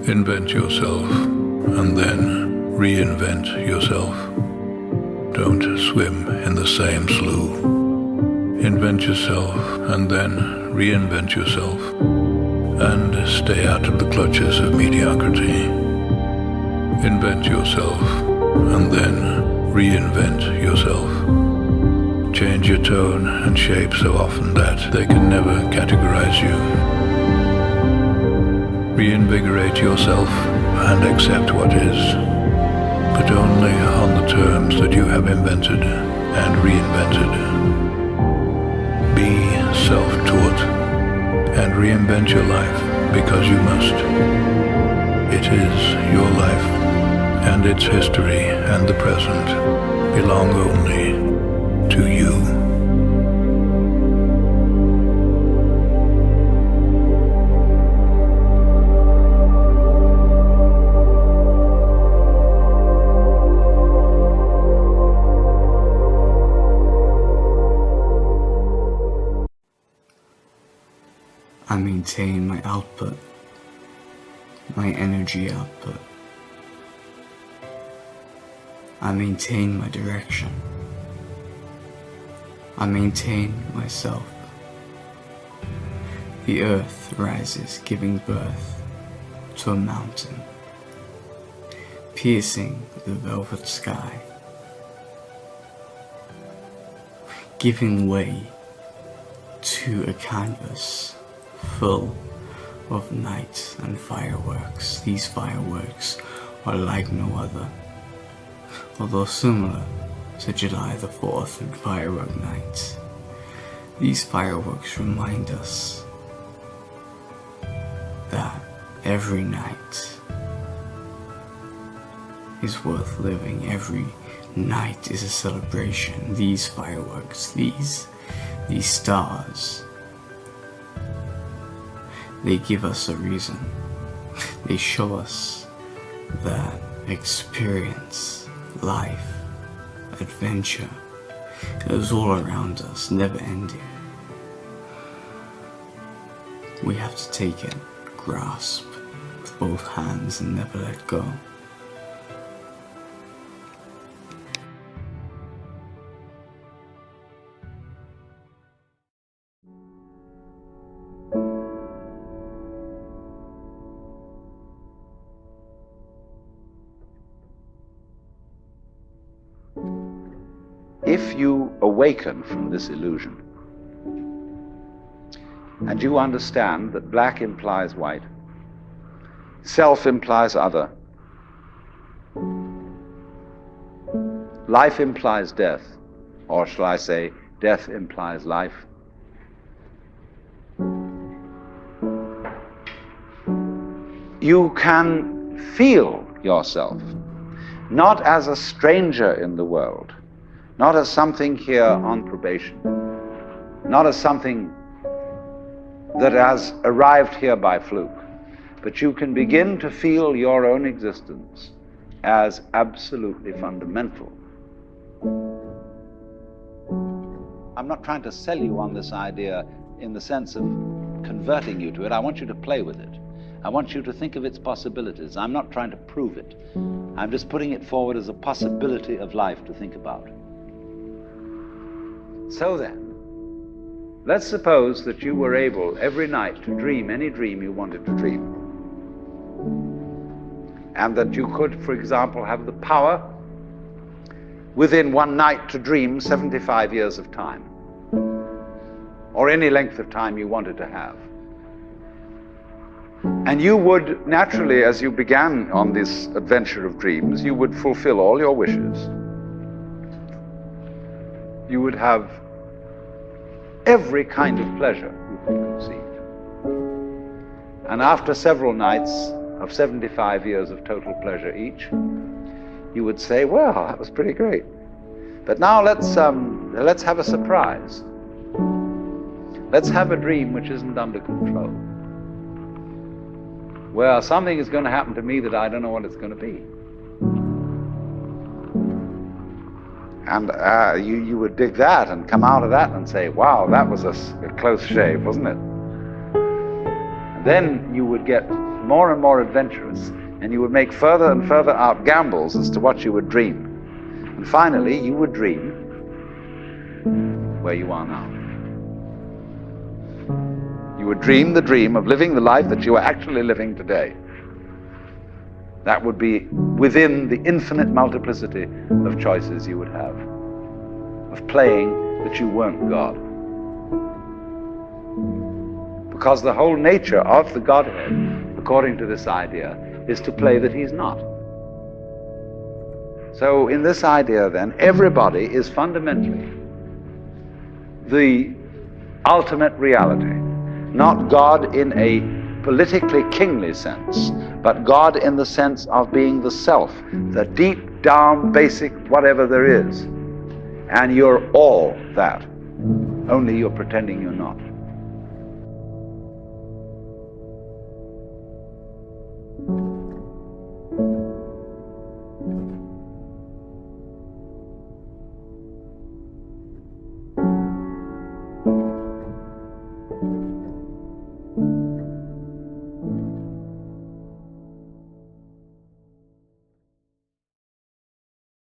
Invent yourself and then reinvent yourself. Don't swim in the same slough. Invent yourself and then reinvent yourself, and stay out of the clutches of mediocrity. Invent yourself and then reinvent yourself. Change your tone and shape so often that they can never categorize you. Reinvigorate yourself and accept what is, but only on the terms that you have invented and reinvented. Be self-taught and reinvent your life because you must. It is your life, and its history and the present belong only to you. I maintain my output, my energy output. I maintain my direction. I maintain myself. The earth rises, giving birth to a mountain, piercing the velvet sky, giving way to a canvas full of night and fireworks. These fireworks are like no other, although similar to July the 4th and firework night. These fireworks remind us that every night is worth living. Every night is a celebration. These fireworks, these stars, they give us a reason. They show us that experience, life, adventure is all around us, never ending. We have to take it, grasp with both hands and never let go. If you awaken from this illusion, and you understand that black implies white, self implies other, life implies death, or shall I say, death implies life, you can feel yourself not as a stranger in the world, not as something here on probation, not as something that has arrived here by fluke, but you can begin to feel your own existence as absolutely fundamental. I'm not trying to sell you on this idea in the sense of converting you to it. I want you to play with it. I want you to think of its possibilities. I'm not trying to prove it. I'm just putting it forward as a possibility of life to think about. So then, let's suppose that you were able every night to dream any dream you wanted to dream. And that you could, for example, have the power within one night to dream 75 years of time, or any length of time you wanted to have. And you would naturally, as you began on this adventure of dreams, you would fulfill all your wishes. You would have every kind of pleasure you could conceive. And after several nights of 75 years of total pleasure each, you would say, well, that was pretty great. But now let's have a surprise. Let's have a dream which isn't under control. Well, something is going to happen to me that I don't know what it's going to be. And you would dig that and come out of that and say, wow, that was a close shave, wasn't it? Then you would get more and more adventurous, and you would make further and further out gambles as to what you would dream. And finally, you would dream where you are now. You would dream the dream of living the life that you are actually living today. That would be within the infinite multiplicity of choices you would have, of playing that you weren't God. Because the whole nature of the Godhead, according to this idea, is to play that he's not. So in this idea then, everybody is fundamentally the ultimate reality. Not God in a politically kingly sense, but God in the sense of being the self, the deep down basic whatever there is. And you're all that, only you're pretending you're not.